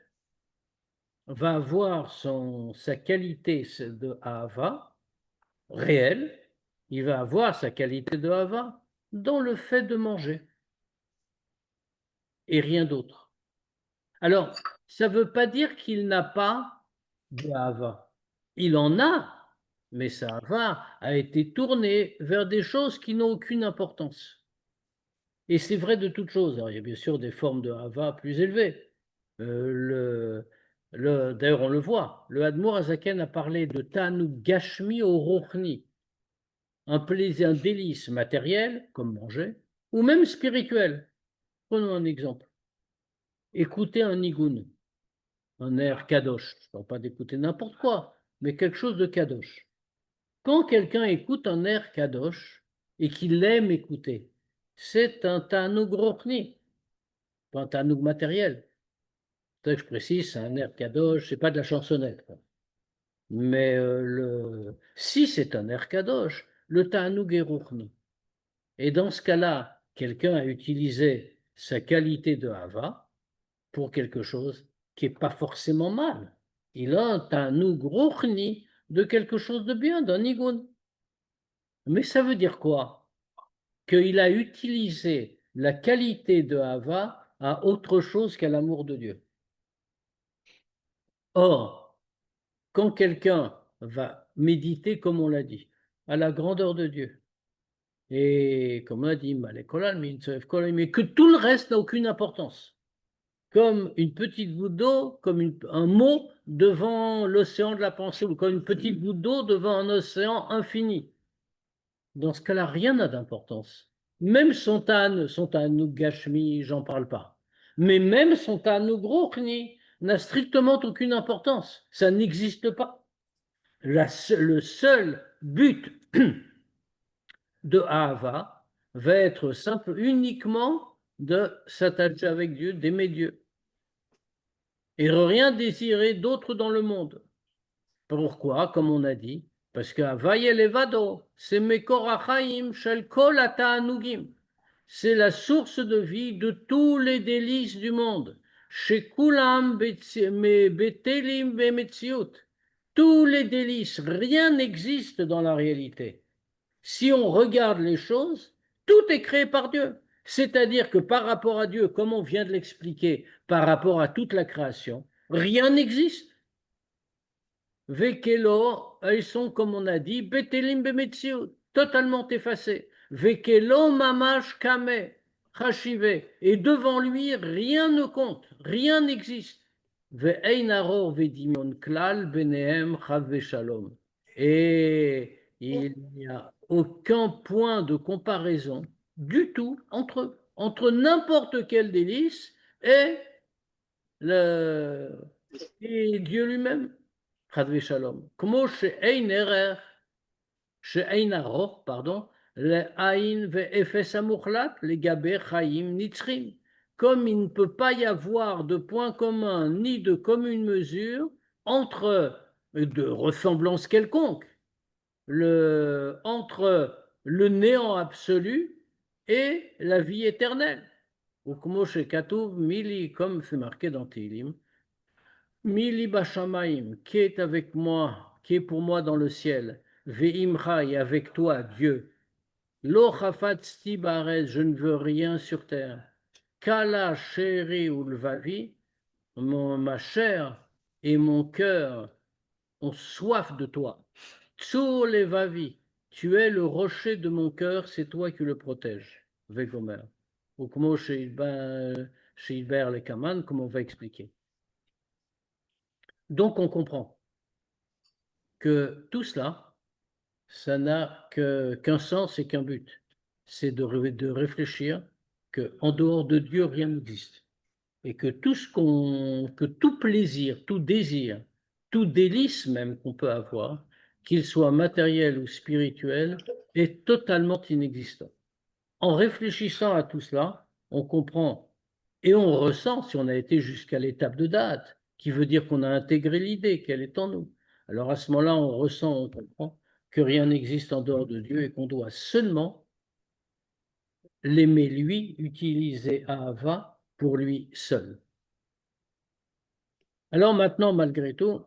va avoir sa qualité de Hava réelle, il va avoir sa qualité de Hava dans le fait de manger et rien d'autre. Alors, ça ne veut pas dire qu'il n'a pas de Hava. Il en a, mais sa Hava a été tournée vers des choses qui n'ont aucune importance. Et c'est vrai de toutes choses. Alors, il y a bien sûr des formes de Hava plus élevées. D'ailleurs, on le voit, le Admour Azaken a parlé de Tanu Gashmi au Rochni, un plaisir, un délice matériel, comme manger, ou même spirituel. Prenons un exemple. Écoutez un nigun, un air kadosh. Je ne parle pas d'écouter n'importe quoi, mais quelque chose de kadosh. Quand quelqu'un écoute un air kadosh et qu'il aime écouter, c'est un Tanoug Rochni, pas un Tanoug matériel. C'est ça que je précise, c'est un air kadosh, c'est pas de la chansonnette, quoi. Mais si c'est un air kadosh, le Tanoug est Rochni. Et dans ce cas-là, quelqu'un a utilisé sa qualité de Hava pour quelque chose qui n'est pas forcément mal. Il a un Rochni de quelque chose de bien, d'un nigun. Mais ça veut dire quoi? Qu'il a utilisé la qualité de Hava à autre chose qu'à l'amour de Dieu. Or, quand quelqu'un va méditer, comme on l'a dit, à la grandeur de Dieu, et comme on a dit, mais que tout le reste n'a aucune importance, comme une petite goutte d'eau, comme un mot devant l'océan de la pensée, ou comme une petite goutte d'eau devant un océan infini. Dans ce cas-là, rien n'a d'importance. Même son Tanouk Gashmi, j'en parle pas. Mais même son Tanouk Rochni n'a strictement aucune importance. Ça n'existe pas. Le seul but de Ahava va être simple, uniquement de s'attacher avec Dieu, d'aimer Dieu. Et rien désirer d'autre dans le monde. Pourquoi? Comme on a dit, parce que Havaya Levado, c'est Mekor HaChaim Shel Kol HaTa'anugim. C'est la source de vie de tous les délices du monde. Shekulam Betelim Bemetziut. Tous les délices, rien n'existe dans la réalité. Si on regarde les choses, tout est créé par Dieu. C'est-à-dire que par rapport à Dieu, comme on vient de l'expliquer, par rapport à toute la création, rien n'existe. Vekelo, elles sont, comme on a dit, betelim bemetziut, totalement effacées. Vekelo mamash kame, chachive, et devant lui, rien ne compte, rien n'existe. Ve'ein aror vedimion klal benehem chav shalom. Et il n'y a aucun point de comparaison du tout entre eux, entre n'importe quel délice et, et Dieu lui-même. חד ושלום. כמו שאין ארוך, לעין ואפס המוחלט לגבי חיים נצחים. Comme il ne peut pas y avoir de point commun ni de commune mesure entre, de ressemblance quelconque, entre le néant absolu et la vie éternelle. Ou כמו שכתוב, מילי, comme c'est marqué dans Télim, Mili Bashamaim, qui est avec moi, qui est pour moi dans le ciel, Ve'imcha, et avec toi, Dieu. Lo chafatzti barez, je ne veux rien sur terre. Kala chéri ulvavi, ma chair et mon cœur ont soif de toi. Tsur levavi, tu es le rocher de mon cœur, c'est toi qui le protèges. Vegomer. Ou comme chez Hilbert le Kaman, comme on va expliquer. Donc on comprend que tout cela, ça n'a qu'un sens et qu'un but. C'est de réfléchir qu'en dehors de Dieu, rien n'existe. Et que tout plaisir, tout désir tout délice même qu'on peut avoir, qu'il soit matériel ou spirituel, est totalement inexistant. En réfléchissant à tout cela, on comprend et on ressent, si on a été jusqu'à l'étape de date, qui veut dire qu'on a intégré l'idée qu'elle est en nous. Alors à ce moment-là, on ressent, on comprend que rien n'existe en dehors de Dieu et qu'on doit seulement l'aimer lui, utiliser Ahava pour lui seul. Alors maintenant, malgré tout,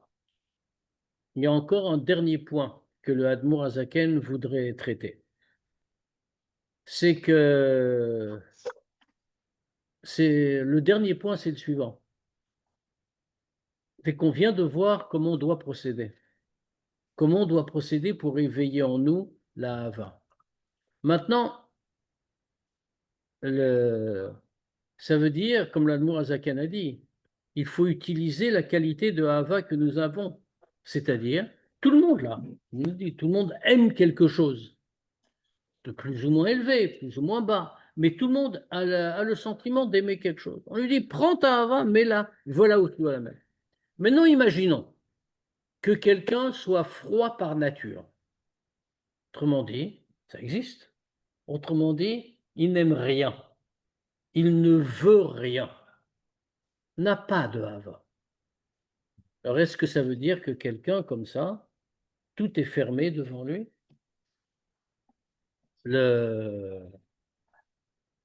il y a encore un dernier point que le Admour Azaken voudrait traiter. C'est que le dernier point, c'est le suivant. C'est qu'on vient de voir comment on doit procéder. Comment on doit procéder pour éveiller en nous la Hava. Maintenant, ça veut dire, comme l'Admour Azaken a dit, il faut utiliser la qualité de Hava que nous avons. C'est-à-dire, tout le monde là, il nous dit, tout le monde aime quelque chose, de plus ou moins élevé, plus ou moins bas, mais tout le monde a le sentiment d'aimer quelque chose. On lui dit, prends ta Hava, mets-la, voilà où tu dois la mettre. Maintenant, imaginons que quelqu'un soit froid par nature. Autrement dit, ça existe. Autrement dit, il n'aime rien. Il ne veut rien. N'a pas de Hava. Alors, est-ce que ça veut dire que quelqu'un comme ça, tout est fermé devant lui?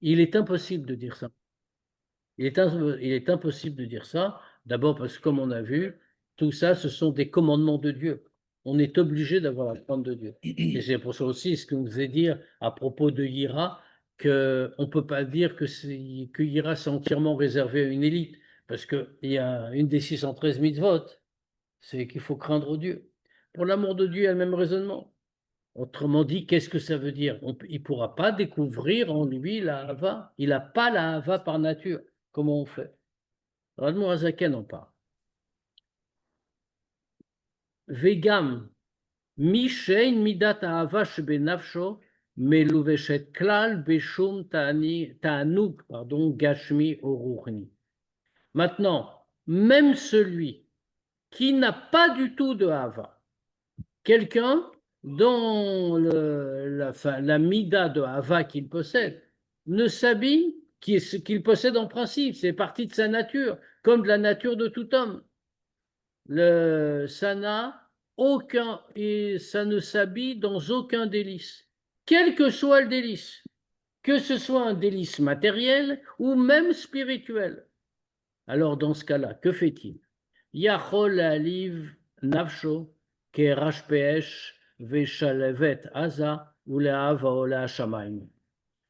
Il est impossible de dire ça. Il est impossible de dire ça, d'abord parce que, comme on a vu, tout ça, ce sont des commandements de Dieu. On est obligé d'avoir la crainte de Dieu. Et c'est pour ça aussi ce que vous avez dire à propos de Hira, qu'on ne peut pas dire que Hira c'est entièrement réservé à une élite, parce qu'il y a une des 613 mitzvot, c'est qu'il faut craindre Dieu. Pour l'amour de Dieu, il y a le même raisonnement. Autrement dit, qu'est-ce que ça veut dire? Il ne pourra pas découvrir en lui la hava. Il n'a pas la hava par nature. Comment on fait? Radmo Azaken en parle. Vegam, mi shein midat ahava shebenafsho, meluveshet klal beshum ta'anug, pardon, gashmi oruchni. Maintenant, même celui qui n'a pas du tout de hava, quelqu'un dont la mida de hava qu'il possède ne s'habille, ce qu'il possède en principe, c'est partie de sa nature, comme de la nature de tout homme. Ça n'a aucun, et ça ne s'habille dans aucun délice, quel que soit le délice, que ce soit un délice matériel ou même spirituel. Alors dans ce cas-là, que fait-il? Yachol aliv nafsho kerashpeesh veshalevet aza ou le'ava shamayim.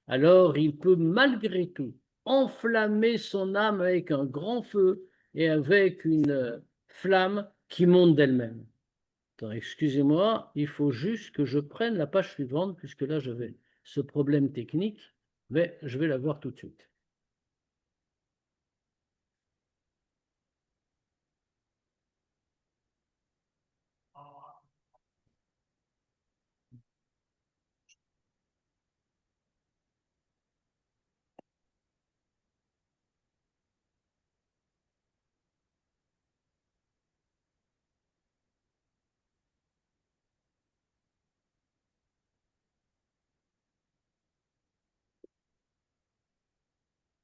Alors il peut malgré tout enflammer son âme avec un grand feu et avec une flamme qui monte d'elle-même. Excusez-moi, il faut juste que je prenne la page suivante, puisque là j'avais ce problème technique, mais je vais la voir tout de suite.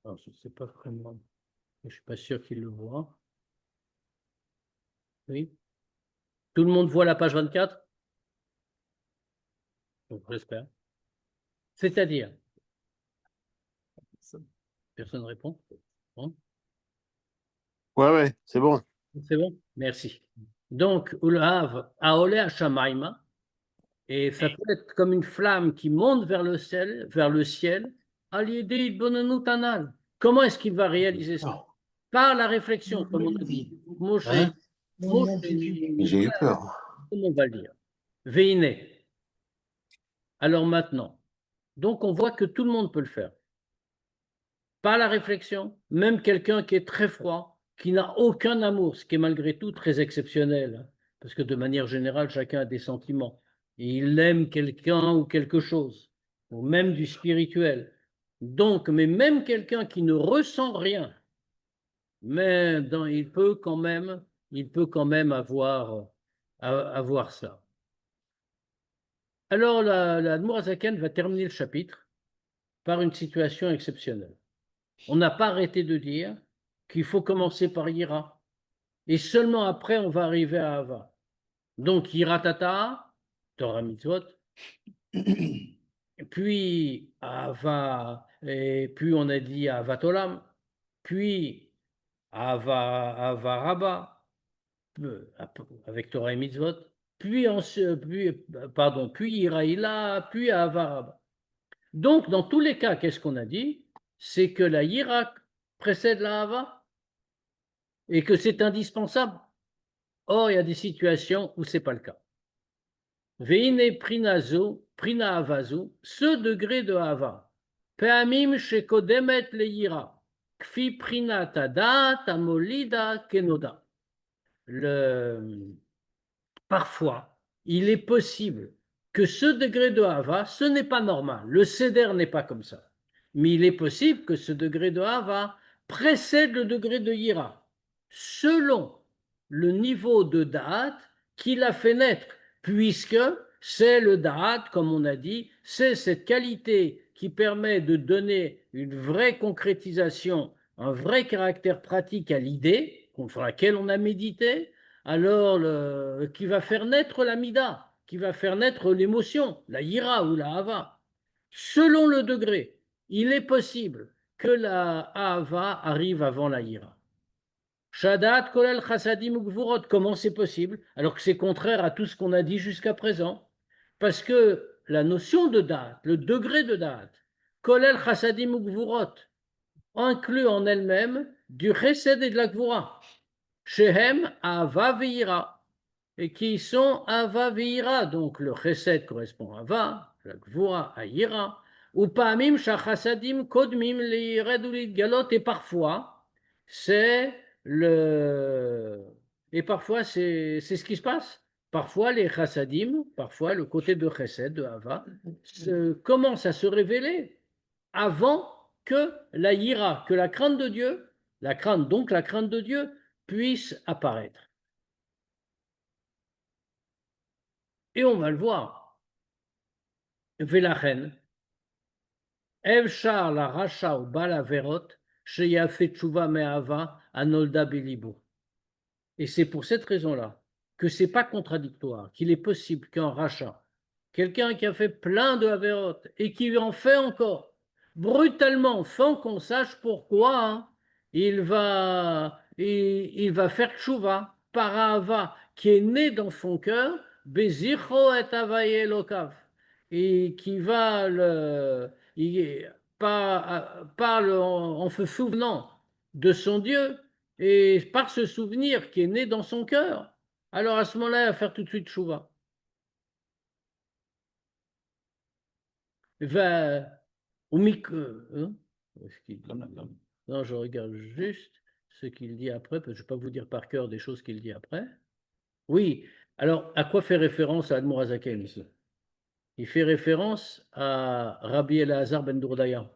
Alors, je ne sais pas vraiment, je ne suis pas sûr qu'il le voit. Oui. Tout le monde voit la page 24? J'espère. C'est-à-dire, personne ne répond? Bon. Ouais, c'est bon. C'est bon? Merci. Donc, Ulav, Aole Hashamaima, et ça peut être comme une flamme qui monte vers le ciel, Aliédé Bonanut Anal. Comment est-ce qu'il va réaliser ça? Par la réflexion, comme on a dit. Moshe, Hein? Moshe, J'ai eu peur. comment on va le dire? Veine. Alors maintenant, donc on voit que tout le monde peut le faire. Par la réflexion, même quelqu'un qui est très froid, qui n'a aucun amour, ce qui est malgré tout très exceptionnel, hein, parce que de manière générale, chacun a des sentiments. Et il aime quelqu'un ou quelque chose, ou même du spirituel. Donc, mais même quelqu'un qui ne ressent rien, mais il peut quand même il peut quand même avoir ça. Alors, l'Admour Azaken va terminer le chapitre par une situation exceptionnelle. On n'a pas arrêté de dire qu'il faut commencer par Yira. Et seulement après, on va arriver à Ava. Donc, Yira Tata, Torah Mitzvot, puis Ava, et puis on a dit Avat Olam, puis Ava Rabba, avec Torah et Mitzvot, puis Yira Ila, puis Ava Rabba. Donc, dans tous les cas, qu'est-ce qu'on a dit? C'est que la Yira précède la Hava et que c'est indispensable. Or, il y a des situations où ce n'est pas le cas. Veine prina avazu, ce degré de Hava. Peamim shekodemet le Yira. Kfi prina tadat amolida kenoda. Parfois, il est possible que ce degré de Hava, ce n'est pas normal. Le Seder n'est pas comme ça. Mais il est possible que ce degré de Hava précède le degré de Yira, selon le niveau de Da'at qu'il a fait naître, puisque c'est le Da'at, comme on a dit, c'est cette qualité qui permet de donner une vraie concrétisation, un vrai caractère pratique à l'idée, contre laquelle on a médité, alors qui va faire naître la mida, qui va faire naître l'émotion, la ira ou la hava. Selon le degré, il est possible que la hava arrive avant la ira. Shadat kolel chassadim ugvurot, comment c'est possible alors que c'est contraire à tout ce qu'on a dit jusqu'à présent? Parce que la notion de date, le degré de date, kolel chassadim ugvurot, inclut en elle-même du chesed et de la gvura. Shehem Ava Veira, et qui sont Ava Veira, donc le Chesed correspond à Ava, la Gvura à Ira, ou Pamim Shachasadim Kodmim Leiredulit Galot, et parfois c'est le. Et parfois c'est ce qui se passe. Parfois les Chassadim, parfois le côté de Chesed, de Ava, commence à se révéler avant que la Ira, que la crainte de Dieu, la crainte, donc la crainte de Dieu, puisse apparaître. Et on va le voir. Velachen, Evshar la Racha ou Bala Verot, Sheyafe Tshuva Me'ava, Anolda Belibo. Et c'est pour cette raison-là que ce n'est pas contradictoire, qu'il est possible qu'un rachat, quelqu'un qui a fait plein de Haverot et qui en fait encore, brutalement, sans qu'on sache pourquoi, hein, il va faire tchouva par Ahava, qui est né dans son cœur, Bezircho et Havaye Lokav, et qui va parle en se souvenant de son Dieu, et par ce souvenir qui est né dans son cœur, alors à ce moment-là, il va faire tout de suite chouva. Va au hein? Non, je regarde juste ce qu'il dit après, parce que je ne vais pas vous dire par cœur des choses qu'il dit après. Oui, alors à quoi fait référence à Admour Azaken ici? Il fait référence à Rabbi Elazar ben Dourdaya.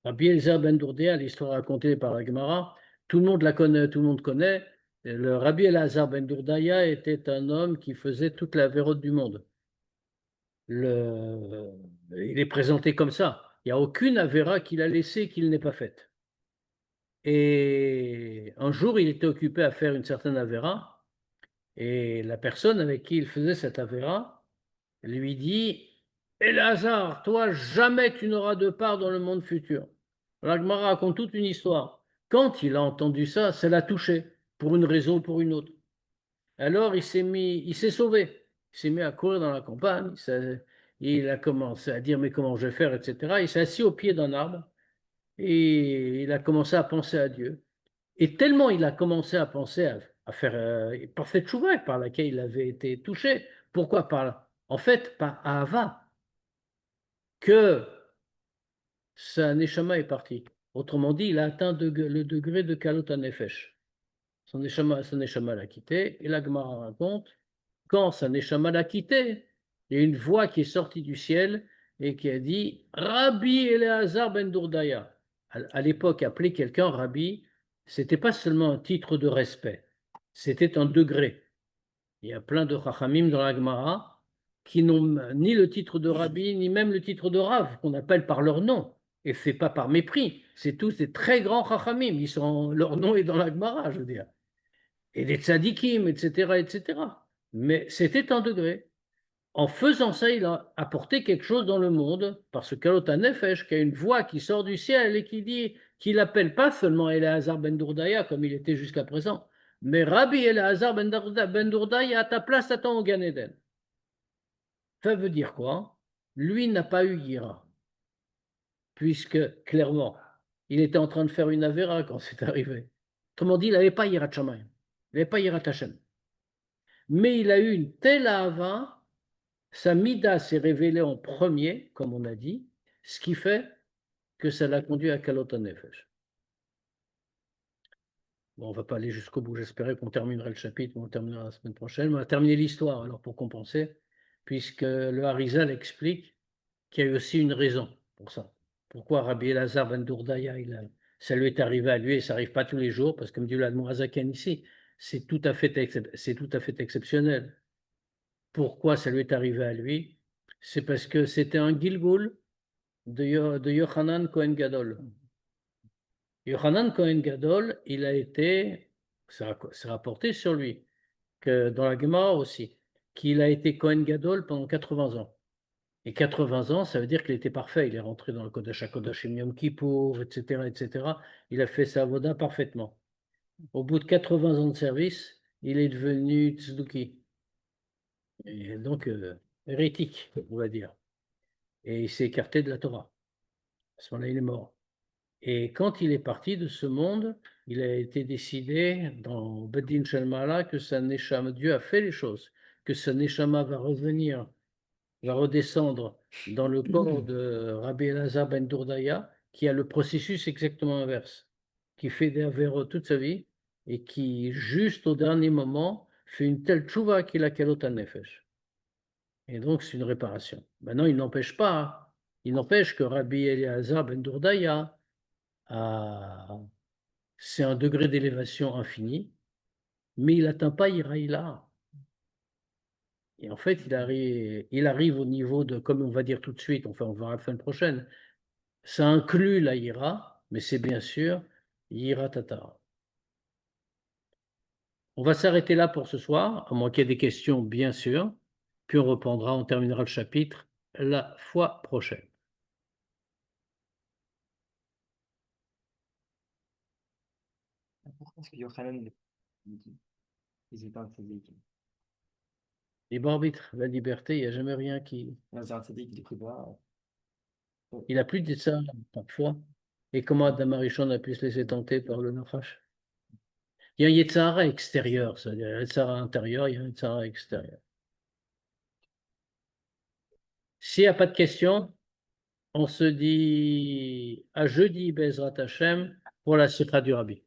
Rabbi Elazar ben Dourdaya, l'histoire racontée par la Gemara, tout le monde la connaît, tout le monde connaît. Le Rabbi Elazar ben Dourdaya était un homme qui faisait toute la vérote du monde. Il est présenté comme ça. Il n'y a aucune avéra qu'il a laissée qu'il n'ait pas faite. Et un jour, il était occupé à faire une certaine avéra, et la personne avec qui il faisait cette avéra lui dit: Elazar, toi, jamais tu n'auras de part dans le monde futur. La Gemara raconte toute une histoire. Quand il a entendu ça, ça l'a touché, pour une raison ou pour une autre. Alors il s'est sauvé. Il s'est mis à courir dans la campagne. Il a commencé à dire: mais comment je vais faire, etc. Il s'est assis au pied d'un arbre et il a commencé à penser à Dieu. Et tellement il a commencé à penser à faire par cette chouva par laquelle il avait été touché. Pourquoi en fait, par Ahava, que sa neshama est partie. Autrement dit, il a atteint le degré de Kalot HaNefesh. Son neshama l'a quitté, et la Gemara raconte, quand sa neshama l'a quitté, il y a une voix qui est sortie du ciel et qui a dit: Rabbi Elazar ben Dourdaya. À l'époque, appeler quelqu'un Rabbi, c'était pas seulement un titre de respect, c'était un degré. Il y a plein de Chachamim dans la Gemara qui n'ont ni le titre de Rabbi, ni même le titre de Rav, qu'on appelle par leur nom. Et c'est pas par mépris, c'est tous des très grands Chachamim. Leur nom est dans la Gemara, je veux dire. Et des tzadikim, etc., etc. Mais c'était un degré. En faisant ça, il a apporté quelque chose dans le monde, parce que Kalot Nefesh, qui a une voix qui sort du ciel et qui dit, qu'il appelle pas seulement Eleazar ben Dourdaya comme il était jusqu'à présent, mais Rabbi Eleazar ben Dourdaya, à ta place, attends au Gan Eden. Ça veut dire quoi? Lui n'a pas eu Yira, puisque clairement, il était en train de faire une Avera quand c'est arrivé. Autrement dit, il n'avait pas Yirat Shamayim, il n'avait pas Yirat Hashem. Mais il a eu une telle Ava. Sa mida s'est révélée en premier, comme on a dit, ce qui fait que ça l'a conduit à Kalot Nefesh. Bon, on ne va pas aller jusqu'au bout, j'espérais qu'on terminerait le chapitre, on terminera la semaine prochaine. On va terminer l'histoire, alors pour compenser, puisque le Harizal explique qu'il y a eu aussi une raison pour ça. Pourquoi Rabbi Elazar ben Dourdaya, ça lui est arrivé à lui et ça n'arrive pas tous les jours, parce que comme dit l'Admorazaken ici, c'est tout à fait exceptionnel. Pourquoi ça lui est arrivé à lui? C'est parce que c'était un Gilgul de Yochanan Cohen Gadol. Yochanan Cohen Gadol, il a été, c'est rapporté sur lui, que dans la Gemara aussi, qu'il a été Cohen Gadol pendant 80 ans. Et 80 ans, ça veut dire qu'il était parfait. Il est rentré dans le Kodesh HaKodashim Yom Kippour, etc., etc. Il a fait sa avoda parfaitement. Au bout de 80 ans de service, il est devenu tzduki. Et donc, hérétique, on va dire. Et il s'est écarté de la Torah. À ce moment-là, il est mort. Et quand il est parti de ce monde, il a été décidé dans Bedin Shalmala que sa Neshama, Dieu a fait les choses, que sa Neshama va revenir, va redescendre dans le corps de Rabbi Elazar ben Dourdaya, qui a le processus exactement inverse, qui fait des avéros toute sa vie et qui, juste au dernier moment, fait une telle tchouva qu'il a kalot nefesh. Et donc, c'est une réparation. Maintenant, il n'empêche pas, il n'empêche que Rabbi Elazar ben Dourdaya, c'est un degré d'élévation infini, mais il n'atteint pas Iraïla. Et en fait, il arrive au niveau de, comme on va dire tout de suite, enfin on verra la semaine prochaine, ça inclut la Ira, mais c'est bien sûr Ira Tatara. On va s'arrêter là pour ce soir, à moins qu'il y ait des questions, bien sûr, puis on reprendra, on terminera le chapitre la fois prochaine. Pourquoi est-ce que Yochanan, ils étaient un tzaddik? Libre arbitre, la liberté, il n'y a jamais rien qui. Là, c'est un tzaddik, il est pris bas. Il n'a plus dit ça parfois. Et comment Adam Arishon a pu se laisser tenter par le Nachash? Il y a un Yetzara extérieur, c'est-à-dire un Yetzara intérieur, il y a un Yetzara extérieur. S'il n'y a pas de questions, on se dit à jeudi, Bezrat Hashem, pour la Sikha du Rabbi.